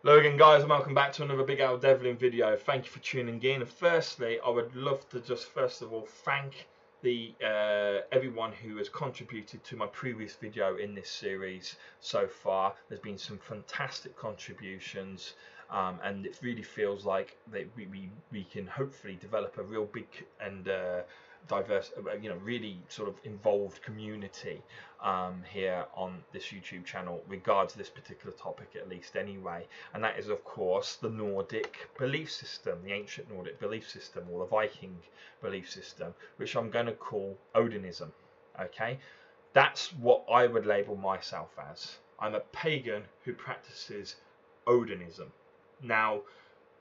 Hello again guys, and welcome back to another Big Al Devlin video. Thank you for tuning in. And firstly, I would love to just first of all thank the everyone who has contributed to my previous video in this series so far. There's been some fantastic contributions, and it really feels like that we can hopefully develop a real big and diverse, really sort of involved community here on this YouTube channel regards this particular topic, at least anyway. And that is of course the Nordic belief system, the ancient Nordic belief system, or the Viking belief system, which I'm going to call Odinism. Okay, that's what I would label myself as. I'm a pagan who practices Odinism. Now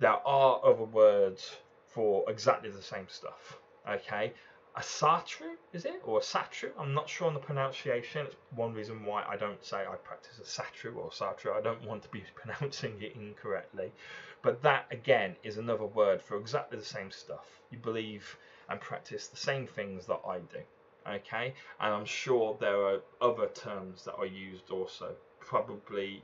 there are other words for exactly the same stuff. Okay, a satru, is it, or a satru? I'm not sure on the pronunciation. It's one reason why I don't say I practice a satru or satru. I don't want to be pronouncing it incorrectly. But that again is another word for exactly the same stuff. You believe and practice the same things that I do. Okay, and I'm sure there are other terms that are used also, probably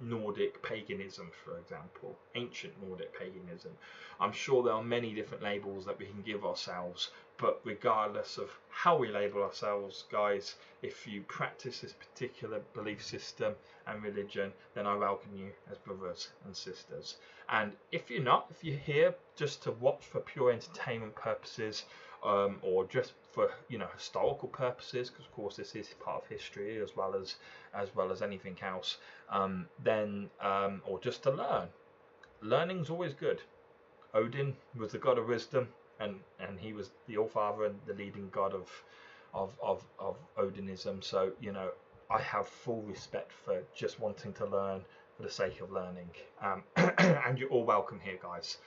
Nordic paganism, for example, ancient Nordic paganism. I'm sure there are many different labels that we can give ourselves, but regardless of how we label ourselves, guys, if you practice this particular belief system and religion, then I welcome you as brothers and sisters. And if you're not, if you're here just to watch for pure entertainment purposes, or just for historical purposes, because of course this is part of history as well as anything else, or just to learn. Learning's always good. Odin was the god of wisdom, and he was the All-Father and the leading god of Odinism. So I have full respect for just wanting to learn for the sake of learning. And you're all welcome here, guys.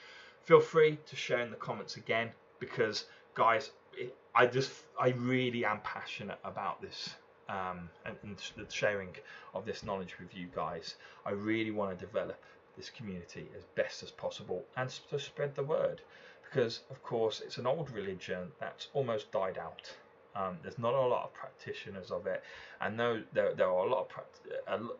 Feel free to share in the comments again, because guys, I really am passionate about this, and the sharing of this knowledge with you guys. I really want to develop this community as best as possible and to spread the word, because of course it's an old religion that's almost died out. There's not a lot of practitioners of it, and there are a lot of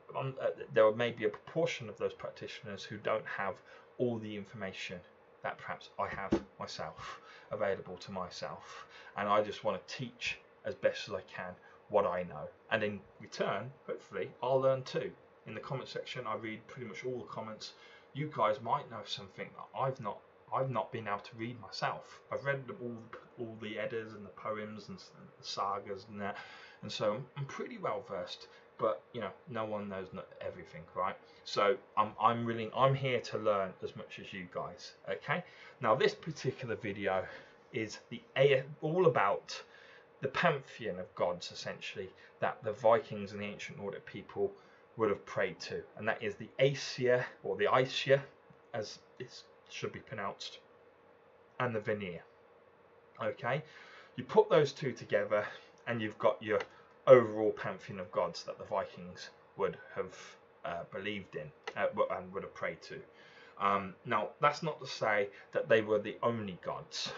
there may be a proportion of those practitioners who don't have all the information that perhaps I have myself available to myself, and I just want to teach as best as I can what I know, and in return hopefully I'll learn too. In the comment section I read pretty much all the comments. You guys might know something that I've not been able to read myself. I've read all the eddas and the poems and the sagas and that, and so I'm pretty well versed, but no one knows everything, right? So I'm here to learn as much as you guys. Okay, now this particular video is all about the pantheon of gods, essentially, that the Vikings and the ancient Nordic people would have prayed to, and that is the Aesir, or the Aesir as it should be pronounced, and the Vanir. Okay, you put those two together and you've got your overall pantheon of gods that the Vikings would have believed in and would have prayed to. Now that's not to say that they were the only gods,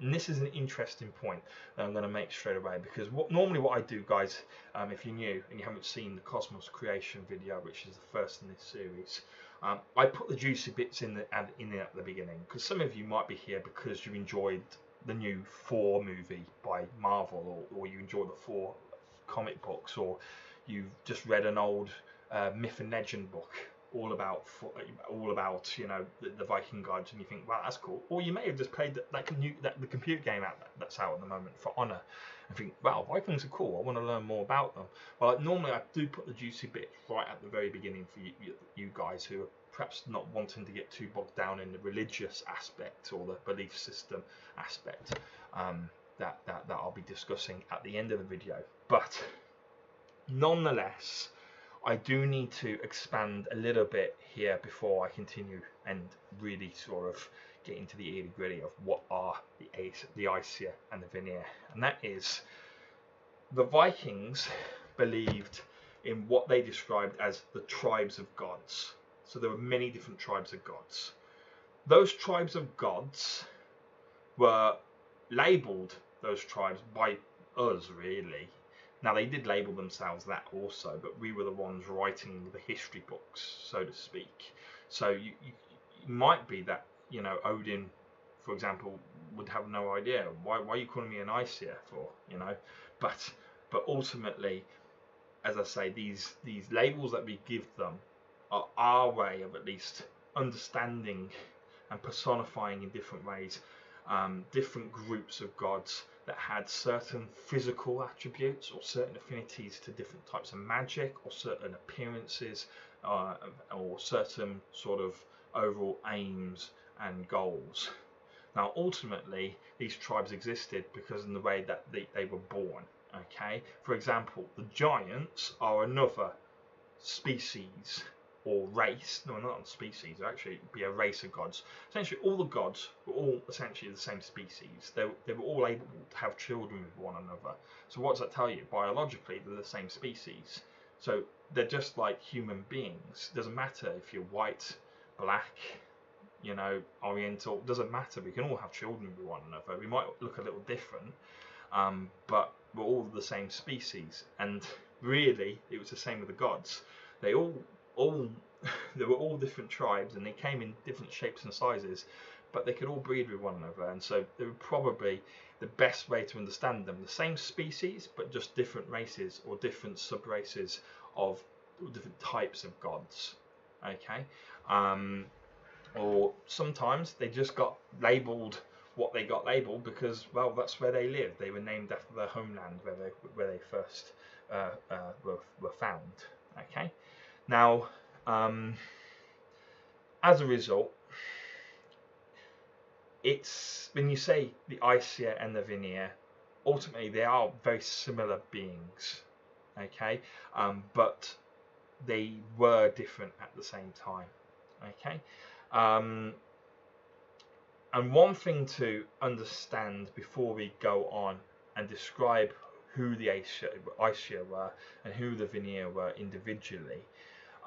and this is an interesting point that I'm going to make straight away, because normally what I do, guys, if you're new and you haven't seen the Cosmos creation video, which is the first in this series, I put the juicy bits in at the beginning, because some of you might be here because you enjoyed the new Thor movie by Marvel, or you enjoy the Thor comic books, or you've just read an old myth and legend book all about the Viking gods, and you think, wow, that's cool. Or you may have just played the computer game that's out at the moment, For Honor, and think, wow, Vikings are cool, I want to learn more about them. Well, normally I do put the juicy bit right at the very beginning for you guys who are perhaps not wanting to get too bogged down in the religious aspect or the belief system aspect, that I'll be discussing at the end of the video. But nonetheless, I do need to expand a little bit here before I continue and really sort of get into the nitty gritty of what are the Aesir and the Vanir. And that is, the Vikings believed in what they described as the tribes of gods. So there were many different tribes of gods. Those tribes of gods were labelled, those tribes, by us really, Now they did label themselves that also, but we were the ones writing the history books, so to speak. So you might be that, you know, Odin, for example, would have no idea why are you calling me an Aesir for, you know, but ultimately, as I say, these labels that we give them are our way of at least understanding and personifying in different ways different groups of gods that had certain physical attributes or certain affinities to different types of magic or certain appearances or certain sort of overall aims and goals. Now ultimately these tribes existed because of the way that they were born. Okay, for example, the giants are another species or race. No, not species. Actually, be a race of gods. Essentially, all the gods were all essentially the same species. They were all able to have children with one another. So what does that tell you? Biologically, they're the same species. So they're just like human beings. Doesn't matter if you're white, black, you know, oriental. Doesn't matter. We can all have children with one another. We might look a little different, but we're all the same species. And really, it was the same with the gods. They all they were all different tribes, and they came in different shapes and sizes, but they could all breed with one another. And so they were probably the best way to understand them. The same species, but just different races or different sub-races of different types of gods. Okay, or sometimes they just got labelled what they got labelled because, well, that's where they lived. They were named after their homeland where they first were found. Okay, now as a result, it's when you say the Aesir and the Vanir, ultimately they are very similar beings. Okay, but they were different at the same time. Okay. And one thing to understand before we go on and describe who the Aesir were and who the Vanir were individually,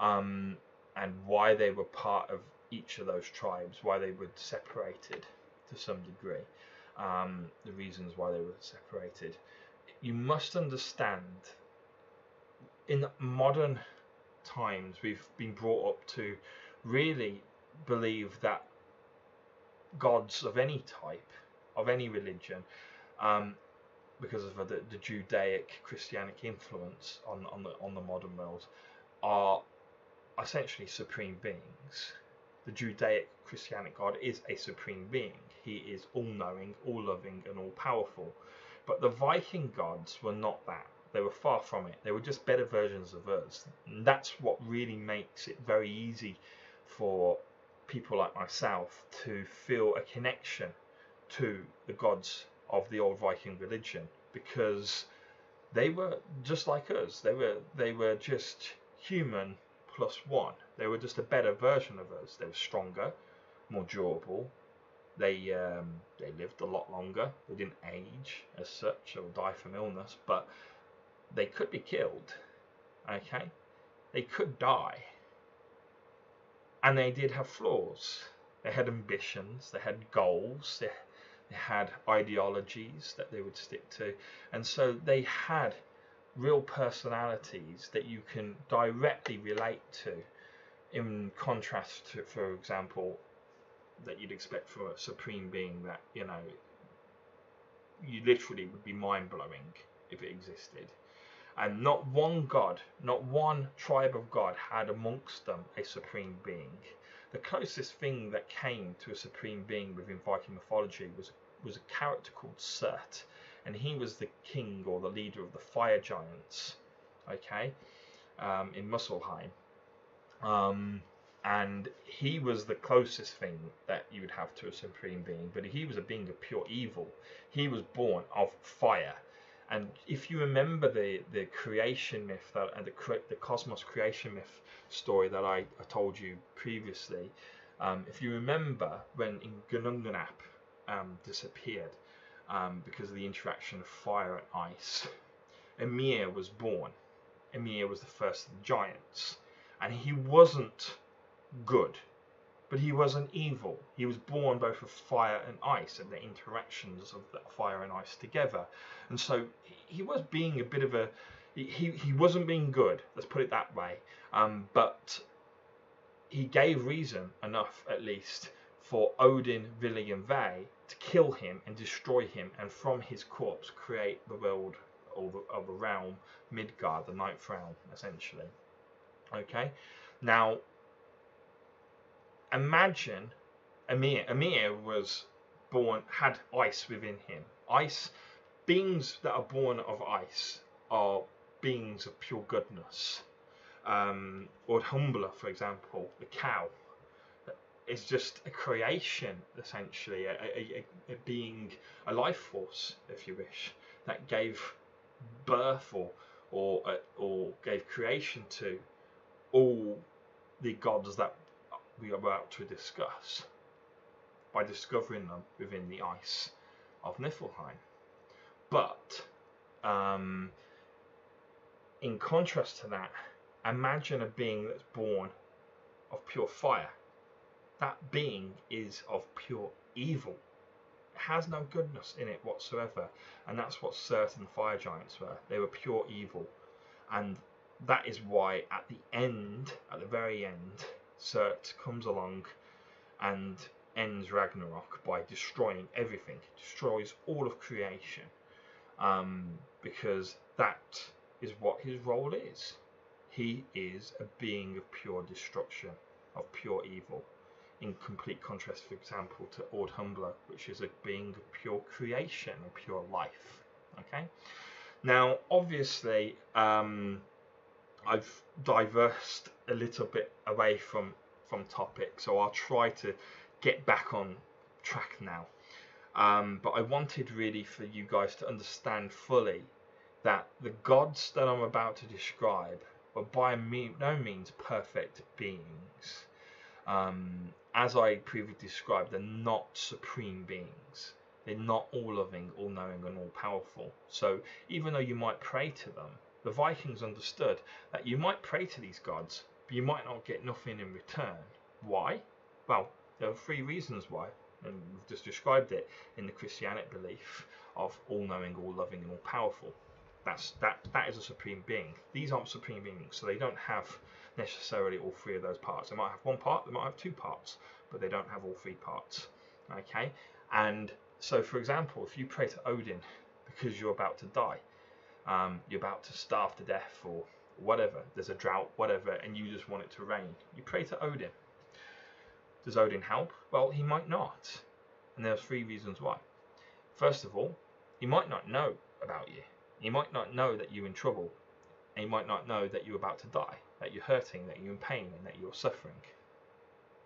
and why they were part of each of those tribes, why they were separated to some degree, the reasons why they were separated. You must understand, in modern times, we've been brought up to really believe that gods of any type, of any religion, because of the Judaic Christianic influence on the modern world, are essentially supreme beings. The Judaic Christianic God is a supreme being. He is all-knowing, all-loving, and all-powerful. But the Viking gods were not that. They were far from it. They were just better versions of us. And that's what really makes it very easy for people like myself to feel a connection to the gods of the old Viking religion, because they were just like us. They were just human plus one. They were just a better version of us. They were stronger, more durable. They lived a lot longer. They didn't age as such or die from illness, but they could be killed. Okay, they could die. And they did have flaws. They had ambitions, they had goals, they had ideologies that they would stick to. And so they had real personalities that you can directly relate to, in contrast to, for example, that you'd expect from a supreme being that, you know, you literally would be mind-blowing if it existed. And not one god, not one tribe of god had amongst them a supreme being. The closest thing that came to a supreme being within Viking mythology was a character called Surt, and he was the king or the leader of the fire giants, okay, in Muspelheim. And he was the closest thing that you would have to a supreme being, but he was a being of pure evil. He was born of fire. And if you remember the creation myth, the cosmos creation myth story that I told you previously, if you remember when Gungungnap disappeared because of the interaction of fire and ice, Ymir was born. Ymir was the first of the giants, and he wasn't good, but he wasn't evil. He was born both of fire and ice, and the interactions of that fire and ice together. And so he was being a bit of a, he wasn't being good, let's put it that way. But he gave reason enough, at least, for Odin, Vili, and Ve to kill him and destroy him, and from his corpse create the world of the realm, Midgard, the ninth realm, essentially. Okay, now imagine Ymir. Ymir was born, had ice within him. Ice, beings that are born of ice are beings of pure goodness. Humbler, for example, the cow, is just a creation, essentially, a being, a life force, if you wish, that gave birth or gave creation to all the gods that we are about to discuss by discovering them within the ice of Niflheim. But in contrast to that, imagine a being that's born of pure fire. That being is of pure evil. It has no goodness in it whatsoever, and that's what certain fire giants were. They were pure evil, and that is why at the very end, Surt comes along and ends Ragnarok by destroying everything, destroys all of creation, because that is what his role is. He is a being of pure destruction, of pure evil, in complete contrast, for example, to Humbler, which is a being of pure creation, of pure life. Okay. Now, obviously, I've diversed a little bit away from topic, so I'll try to get back on track now. But I wanted really for you guys to understand fully that the gods that I'm about to describe are by no means perfect beings. As I previously described, they're not supreme beings. They're not all-loving, all-knowing, and all-powerful. So even though you might pray to them, the Vikings understood that you might pray to these gods, but you might not get nothing in return. Why? Well, there are 3 reasons why, and we've just described it in the Christianic belief of all-knowing, all-loving, and all-powerful. That is a supreme being. These aren't supreme beings, so they don't have necessarily all 3 of those parts. They might have 1 part, they might have 2 parts, but they don't have all 3 parts. Okay, and so for example, if you pray to Odin because you're about to die, you're about to starve to death or whatever, there's a drought, whatever, and you just want it to rain, you pray to Odin. Does Odin help? Well, he might not, and there's 3 reasons why. First of all, he might not know about you. He might not know that you're in trouble, and he might not know that you're about to die, that you're hurting, that you're in pain, and that you're suffering.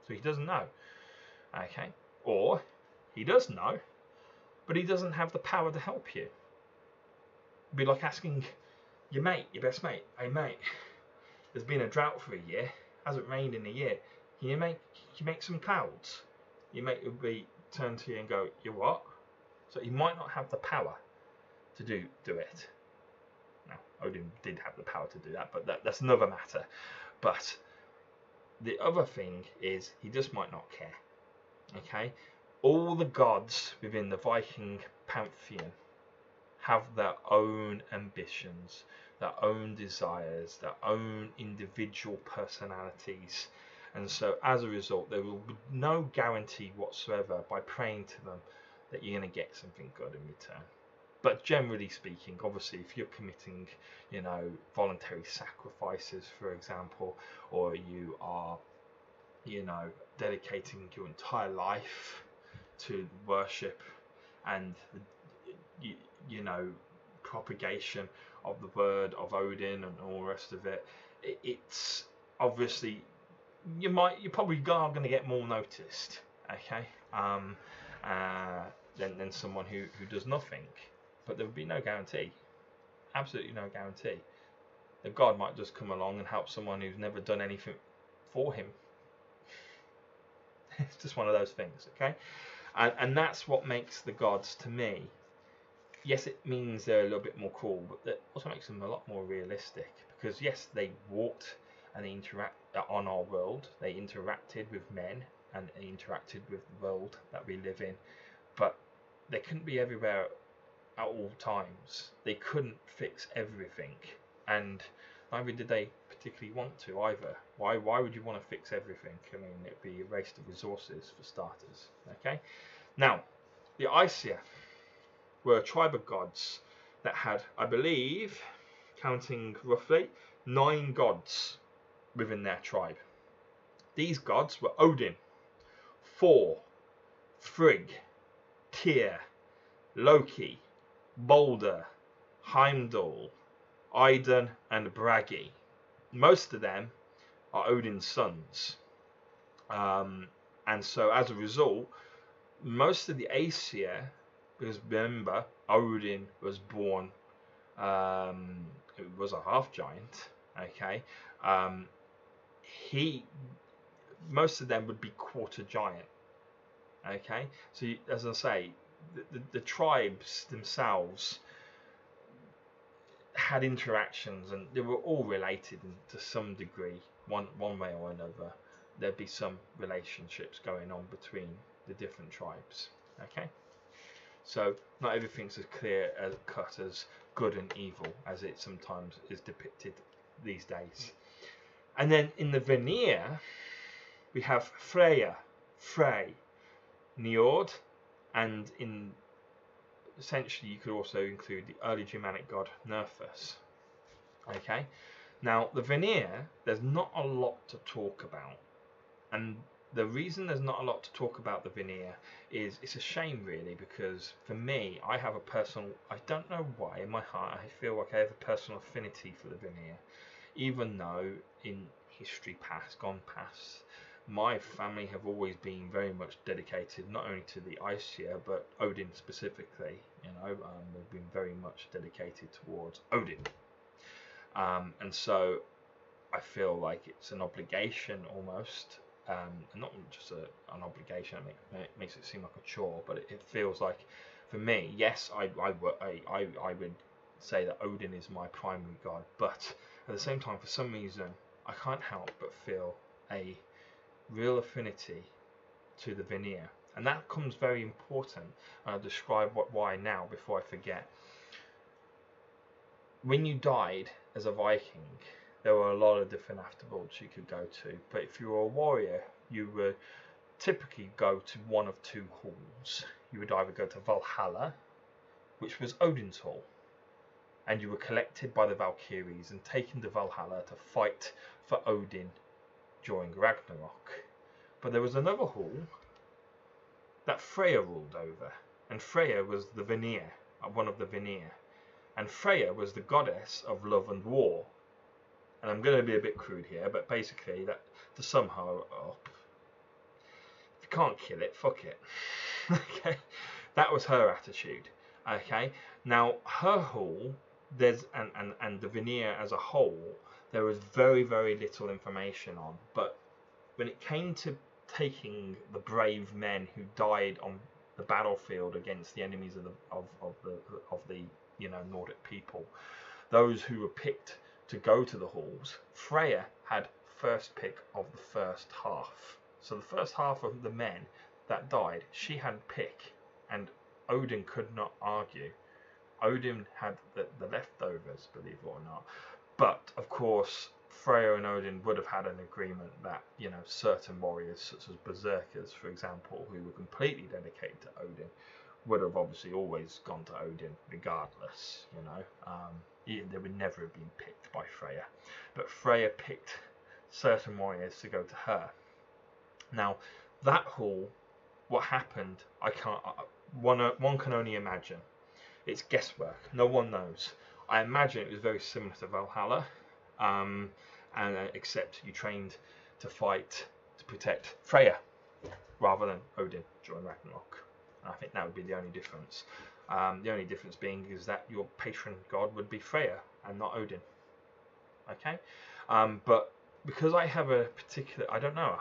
So he doesn't know. Okay? Or he does know, but he doesn't have the power to help you. It'd be like asking your mate, your best mate, hey mate, there's been a drought for a year, hasn't rained in a year, can you make some clouds? Your mate would be turn to you and go, you what? So he might not have the power to do it. Now, Odin did have the power to do that, but that's another matter. But the other thing is he just might not care. Okay? All the gods within the Viking pantheon have their own ambitions, their own desires, their own individual personalities. And so as a result, there will be no guarantee whatsoever by praying to them that you're going to get something good in return. But generally speaking, obviously, if you're committing, voluntary sacrifices, for example, or you are, dedicating your entire life to worship and, propagation of the word of Odin and all the rest of it, it's obviously, you're probably are going to get more noticed, okay, than someone who does nothing. But there would be no guarantee, absolutely no guarantee. The god might just come along and help someone who's never done anything for him. It's just one of those things, okay? And that's what makes the gods, to me, yes, it means they're a little bit more cruel, but that also makes them a lot more realistic. Because yes, they walked and they interact on our world. They interacted with men and they interacted with the world that we live in, but they couldn't be everywhere at all times. They couldn't fix everything, and neither did they particularly want to either. Why would you want to fix everything? I mean, it'd be a waste of resources for starters. Okay, now the Aesir were a tribe of gods that had, I believe, counting roughly, 9 gods within their tribe. These gods were Odin, Thor, Frigg, Tyr, Loki, Balder, Heimdall, Idun, and Bragi. Most of them are Odin's sons. And so as a result, most of the Aesir, because remember, Odin was born, it was a half giant, okay, most of them would be quarter giant, okay. So as I say, the tribes themselves had interactions, and they were all related to some degree, one way or another. There'd be some relationships going on between the different tribes, okay. So not everything's as clear as cut as good and evil as it sometimes is depicted these days. And then in the Vanir, we have Freya, Frey, Njord, and in essentially you could also include the early Germanic god Nerthus. Okay, now the Vanir, there's not a lot to talk about, and the reason there's not a lot to talk about the Vanir is it's a shame really, because for me, I have a personal, I don't know why, in my heart I feel like I have a personal affinity for the Vanir, even though in history gone past, my family have always been very much dedicated not only to the Aesir but Odin specifically. You know, they've been very much dedicated towards Odin, and so I feel like it's an obligation almost, and not just an obligation. It makes it seem like a chore, but it feels like, for me, yes, I would say that Odin is my primary god, but at the same time, for some reason, I can't help but feel a real affinity to the Vanir, and that comes very important. I'll describe why now before I forget. When you died as a Viking, there were a lot of different afterworlds you could go to, but if you were a warrior, you would typically go to one of 2 halls. You would either go to Valhalla, which was Odin's hall, and you were collected by the Valkyries and taken to Valhalla to fight for Odin during Ragnarok. But there was another hall that Freya ruled over, and Freya was the Vanir, one of the Vanir, and Freya was the goddess of love and war. And I'm going to be a bit crude here, but basically, that to sum her up, if you can't kill it, fuck it. Okay, that was her attitude. Okay, now her hall, and the Vanir as a whole, there was very, very little information on. But when it came to taking the brave men who died on the battlefield against the enemies of the Nordic people, those who were picked to go to the halls, Freya had first pick of the first half. So the first half of the men that died, she had pick, and Odin could not argue. Odin had the leftovers, believe it or not. But of course, Freya and Odin would have had an agreement that, certain warriors, such as berserkers, for example, who were completely dedicated to Odin, would have obviously always gone to Odin regardless. They would never have been picked by Freya, but Freya picked certain warriors to go to her. Now, that hall, what happened, I can't. One can only imagine. It's guesswork. No one knows. I imagine it was very similar to Valhalla, except you trained to fight to protect Freya rather than Odin during Ragnarok. And I think that would be the only difference. The only difference being is that your patron god would be Freya and not Odin. Okay, but because I have a particular, I don't know,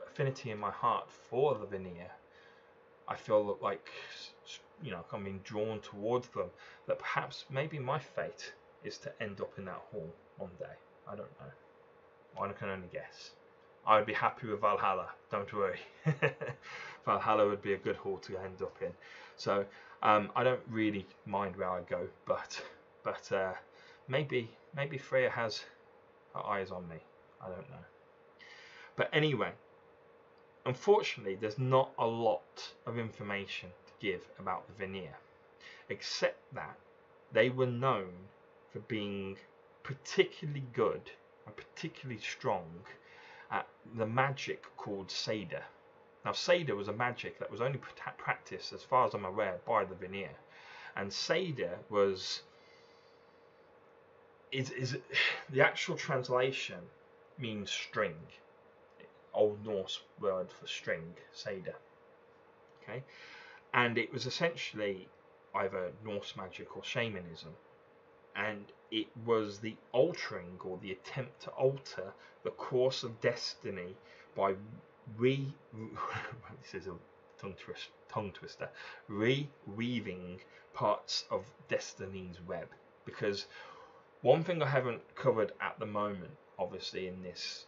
affinity in my heart for the Vanir, I feel like, I'm being drawn towards them, that perhaps maybe my fate is to end up in that hall one day. I don't know. I can only guess. I would be happy with Valhalla, don't worry. Valhalla would be a good hall to end up in. So I don't really mind where I go, but maybe Freya has her eyes on me. I don't know. But anyway, unfortunately, there's not a lot of information to give about the Vanir, except that they were known for being particularly good and particularly strong at the magic called Seda. Now, Seda was a magic that was only practiced, as far as I'm aware, by the Vanir, and Seda is the actual translation means string. Old Norse word for string, Seda. Okay, and it was essentially either Norse magic or shamanism, and it was the altering or the attempt to alter the course of destiny by this is a tongue twister, reweaving parts of destiny's web. Because one thing I haven't covered at the moment, obviously in this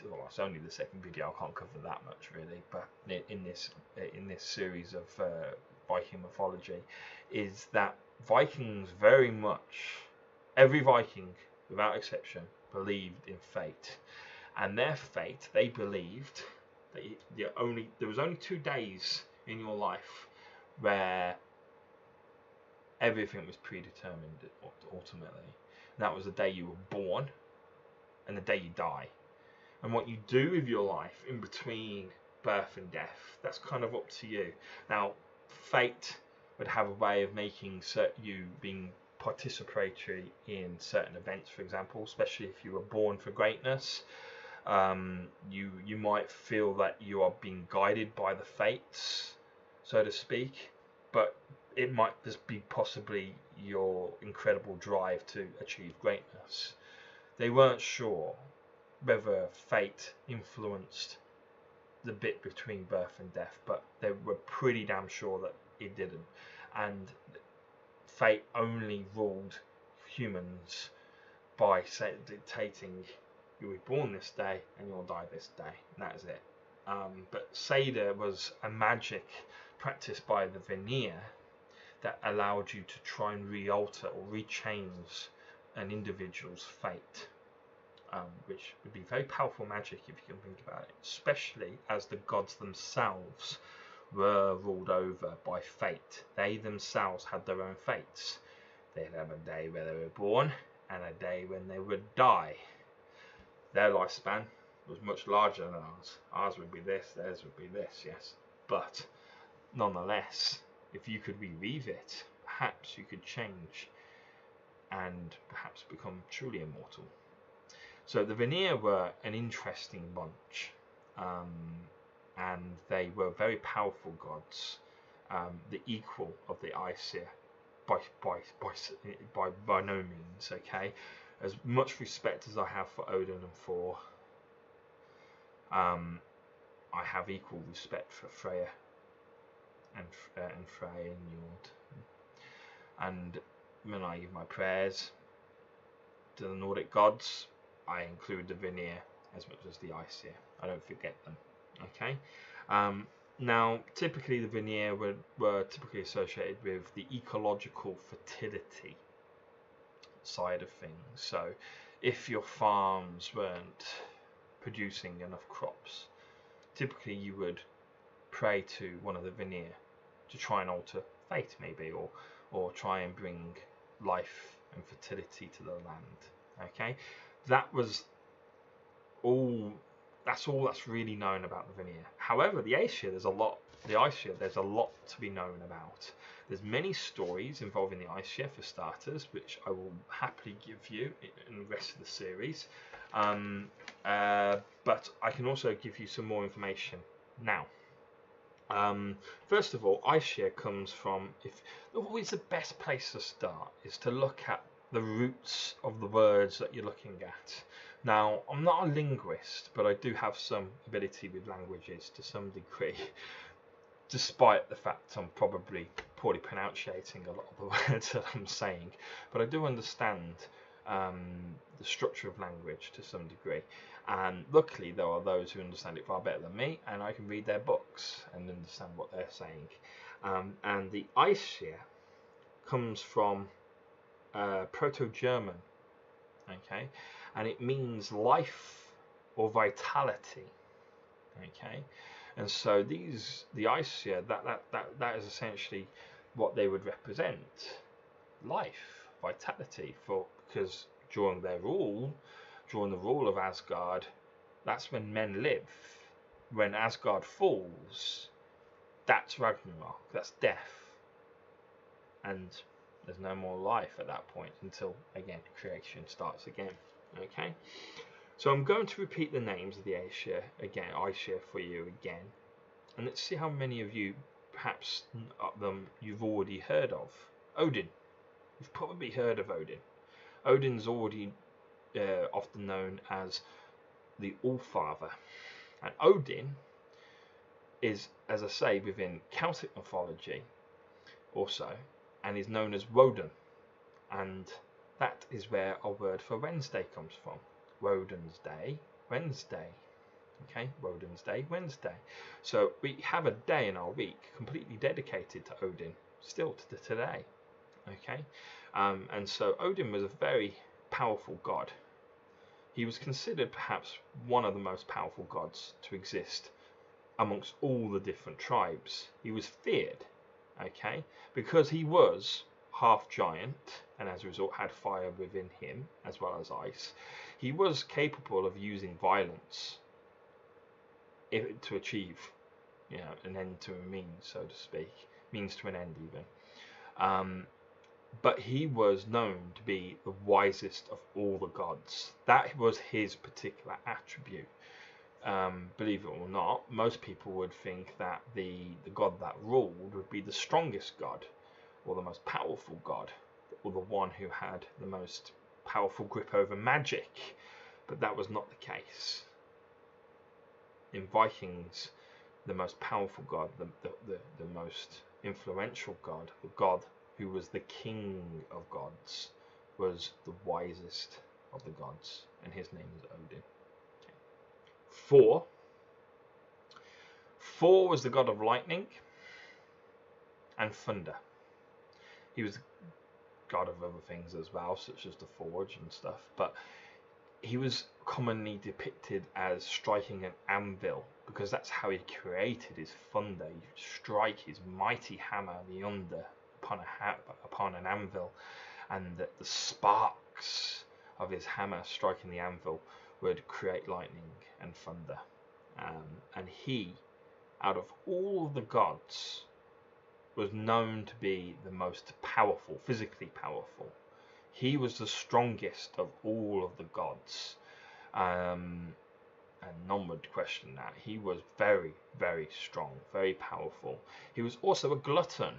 well, it's only the second video, I can't cover that much really, but in this series of Viking mythology, is that Vikings very much, every Viking without exception, believed in fate, and their fate, they believed that there was only 2 days in your life where everything was predetermined ultimately. And that was the day you were born and the day you die. And what you do with your life in between birth and death, that's kind of up to you. Now, fate would have a way of making you being participatory in certain events, for example, especially if you were born for greatness. You might feel that you are being guided by the fates, so to speak, but it might just be possibly your incredible drive to achieve greatness. They weren't sure whether fate influenced the bit between birth and death, but they were pretty damn sure that it didn't. And fate only ruled humans by dictating, you'll be born this day and you'll die this day, and that is it. But Seda was a magic practiced by the Vanir that allowed you to try and re-alter or re-change an individual's fate, which would be very powerful magic if you can think about it, especially as the gods themselves were ruled over by fate. They themselves had their own fates. They'd have a day where they were born and a day when they would die. Their lifespan was much larger than ours. Ours would be this, theirs would be this, yes. But nonetheless, if you could reweave it, perhaps you could change and perhaps become truly immortal. So the Vanir were an interesting bunch, and they were very powerful gods, the equal of the Aesir, by no means. Okay, as much respect as I have for Odin and Thor, I have equal respect for Freya and Frey and Njord. And when I give my prayers to the Nordic gods, I include the Vanir as much as the Aesir. I don't forget them. Okay. Now, typically the Vanir were typically associated with the ecological fertility side of things. So, if your farms weren't producing enough crops, typically you would pray to one of the Vanir to try and alter fate, maybe, or try and bring life and fertility to the land. Okay, that's all that's really known about the Vanir. However, the Aesir, there's a lot to be known about. There's many stories involving the Aesir, for starters, which I will happily give you in the rest of the series. But I can also give you some more information now. First of all, Aesir comes from, always the best place to start is to look at the roots of the words that you're looking at. Now, I'm not a linguist, but I do have some ability with languages to some degree, despite the fact I'm probably poorly pronunciating a lot of the words that I'm saying. But I do understand the structure of language to some degree. And luckily, there are those who understand it far better than me, and I can read their books and understand what they're saying. And the Aesir comes from Proto-German, okay, and it means life or vitality, okay. And so the Aesir, that is essentially what they would represent: life, vitality, because during the rule of Asgard, that's when men live. When Asgard falls, that's Ragnarok, that's death, and there's no more life at that point until, again, creation starts again. Okay, so I'm going to repeat the names of the Aesir for you again, and let's see how many of you, perhaps them you've already heard of. Odin. You've probably heard of Odin. Odin's already often known as the Allfather, and Odin is, as I say, within Celtic mythology also, and is known as Woden, and that is where our word for Wednesday comes from. Woden's Day, Wednesday. Okay, Woden's Day, Wednesday. So we have a day in our week completely dedicated to Odin, still to today. Okay, and so Odin was a very powerful god. He was considered perhaps one of the most powerful gods to exist amongst all the different tribes. He was feared, okay, because he was half giant, and as a result had fire within him as well as ice. He was capable of using violence to achieve, an end to a means, so to speak, means to an end even. But he was known to be the wisest of all the gods. That was his particular attribute. Believe it or not, most people would think that the god that ruled would be the strongest god, or the most powerful god, or the one who had the most powerful grip over magic. But that was not the case. In Vikings, the most powerful god, the most influential god, the god who was the king of gods, was the wisest of the gods, and his name is Odin. Okay. Thor was the god of lightning and thunder. He was the god of other things as well, such as the forge and stuff, but he was commonly depicted as striking an anvil, because that's how he created his thunder. He'd strike his mighty hammer, the under, upon an anvil, and the sparks of his hammer striking the anvil would create lightning and thunder. And he, out of all the gods, was known to be the most powerful, physically powerful. He was the strongest of all of the gods, and none would question that. He was very, very strong, very powerful. He was also a glutton,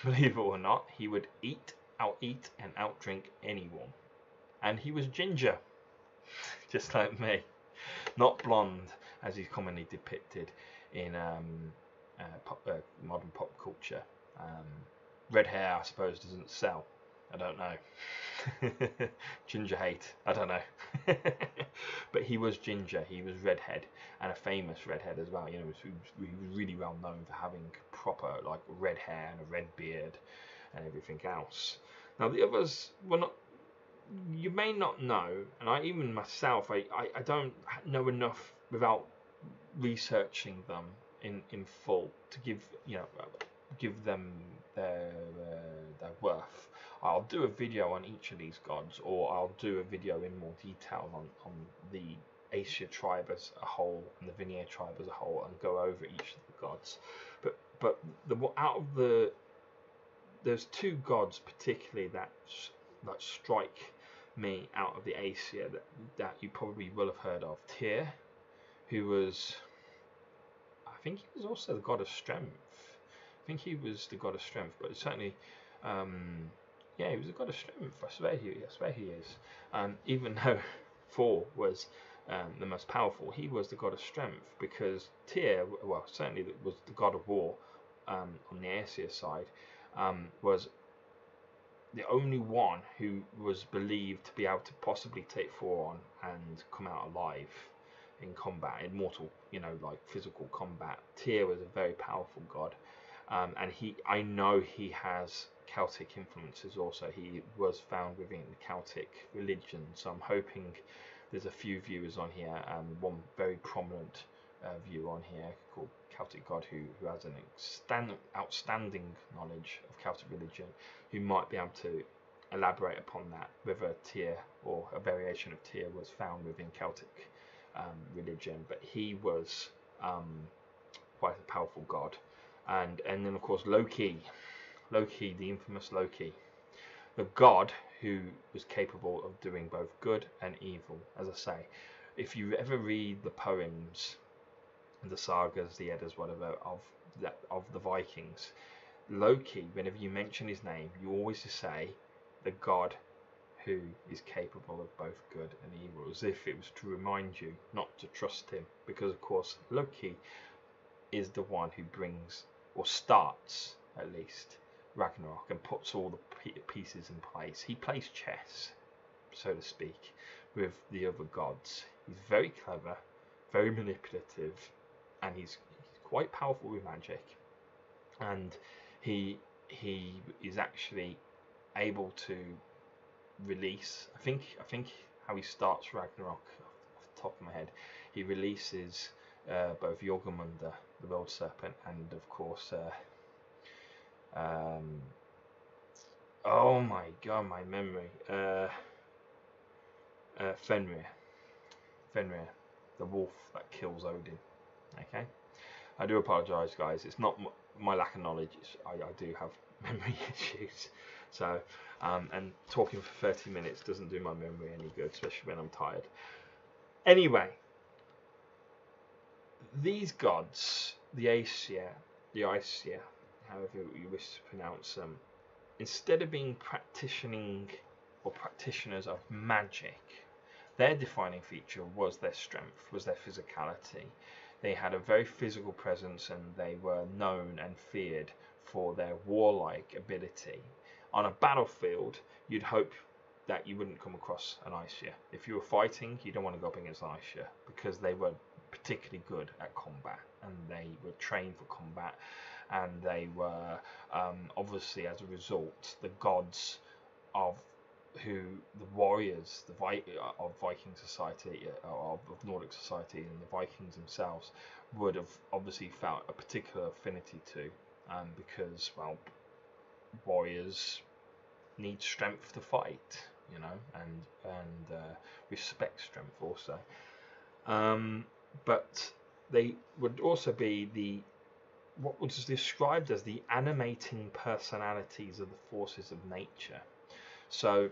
believe it or not. He would out-eat and out-drink anyone. And he was ginger, just like me. Not blonde, as he's commonly depicted in modern pop culture. Red hair, I suppose, doesn't sell. I don't know. Ginger hate, I don't know. But he was ginger, he was redhead, and a famous redhead as well. He was really well known for having proper red hair and a red beard and everything else. Now the others were not. You may not know, and even myself, I don't know enough without researching them in full to give them their worth. I'll do a video on each of these gods, or I'll do a video in more detail on the Aesir tribe as a whole and the Vanir tribe as a whole, and go over each of the gods. But there's two gods particularly that strike me out of the Aesir that you probably will have heard of. Tyr, who was, I think he was also the god of strength. I think he was the god of strength, but certainly, he was the god of strength. I swear he is. Even though Thor was the most powerful, he was the god of strength, because Tyr, well, certainly was the god of war on the Aesir side, was the only one who was believed to be able to possibly take Thor on and come out alive in combat, in mortal, like physical combat. Tyr was a very powerful god, and I know he has Celtic influences also. He was found within the Celtic religion, so I'm hoping there's a few viewers on here, and one very prominent viewer on here called Celtic God who has an outstanding knowledge of Celtic religion, who might be able to elaborate upon that, whether Tyr or a variation of Tyr was found within Celtic religion. But he was quite a powerful god. And then of course Loki, the infamous Loki, the god who was capable of doing both good and evil. As I say, if you ever read the poems, the sagas, the eddas, whatever, of the Vikings, Loki, whenever you mention his name, you always just say the god who is capable of both good and evil, as if it was to remind you not to trust him, because of course Loki is the one who brings, or starts at least, Ragnarok and puts all the pieces in place. He plays chess, so to speak, with the other gods. He's very clever, very manipulative, and he's quite powerful with magic. And he is actually able to release, I think how he starts Ragnarok off the top of my head, he releases both Jormungandr, the world serpent, and of course oh my god, my memory, Fenrir, the wolf that kills Odin. Okay, I do apologise, guys. It's not my lack of knowledge. I do have memory issues. So, and talking for 30 minutes doesn't do my memory any good, especially when I'm tired. Anyway, these gods, the Aesir, however you wish to pronounce them, instead of being practitioners of magic, their defining feature was their strength, was their physicality. They had a very physical presence, and they were known and feared for their warlike ability. On a battlefield, you'd hope that you wouldn't come across an Aesir. If you were fighting, you don't want to go up against an Aesir, because they were particularly good at combat, and they were trained for combat, and they were obviously, as a result, the gods of the warriors of Viking society, of Nordic society, and the Vikings themselves would have obviously felt a particular affinity to, because, well, warriors need strength to fight, and respect strength also. But they would also be what was described as the animating personalities of the forces of nature. So,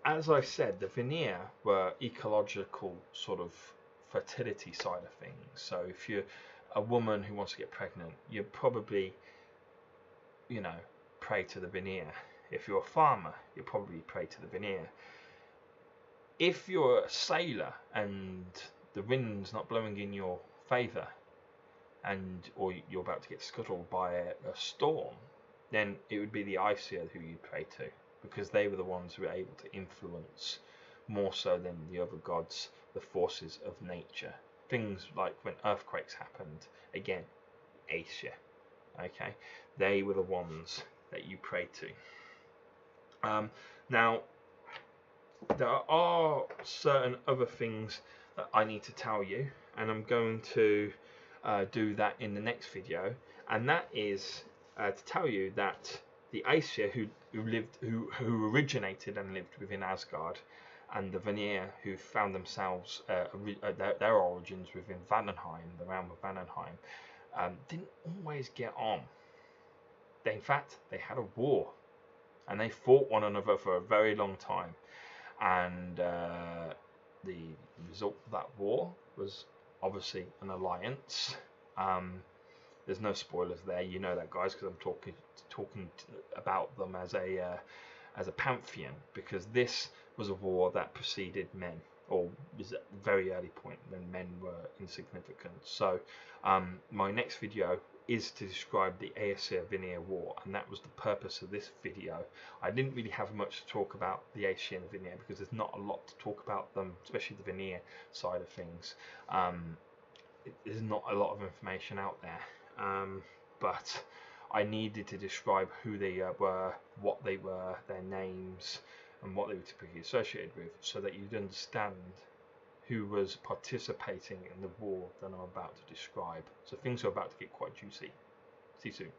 as I said, the Vanir were ecological sort of fertility side of things. So if you're a woman who wants to get pregnant, you probably, pray to the Vanir. If you're a farmer, you probably pray to the Vanir. If you're a sailor and the wind's not blowing in your favour, or you're about to get scuttled by a storm, then it would be the Aesir who you pray to, because they were the ones who were able to influence, more so than the other gods, the forces of nature. Things like when earthquakes happened, again, Aesir. Okay, they were the ones that you pray to. Now, there are certain other things that I need to tell you, and I'm going to do that in the next video, and that is to tell you that the Aesir who originated and lived within Asgard, and the Vanir who found themselves their origins within Valheim, the realm of Valheim, didn't always get on. In fact, they had a war, and they fought one another for a very long time, and the result of that war was obviously an alliance. There's no spoilers there, you know that, guys, because I'm talking about them as a pantheon, because this was a war that preceded men. or was at a very early point when men were insignificant. So my next video is to describe the Aesir-Vanir War, and that was the purpose of this video. I didn't really have much to talk about the Aesir and the Vanir because there's not a lot to talk about them, especially the Vanir side of things. There's not a lot of information out there, but I needed to describe who they were, what they were, their names, and what they were typically associated with, so that you'd understand who was participating in the war that I'm about to describe. So things are about to get quite juicy. See you soon.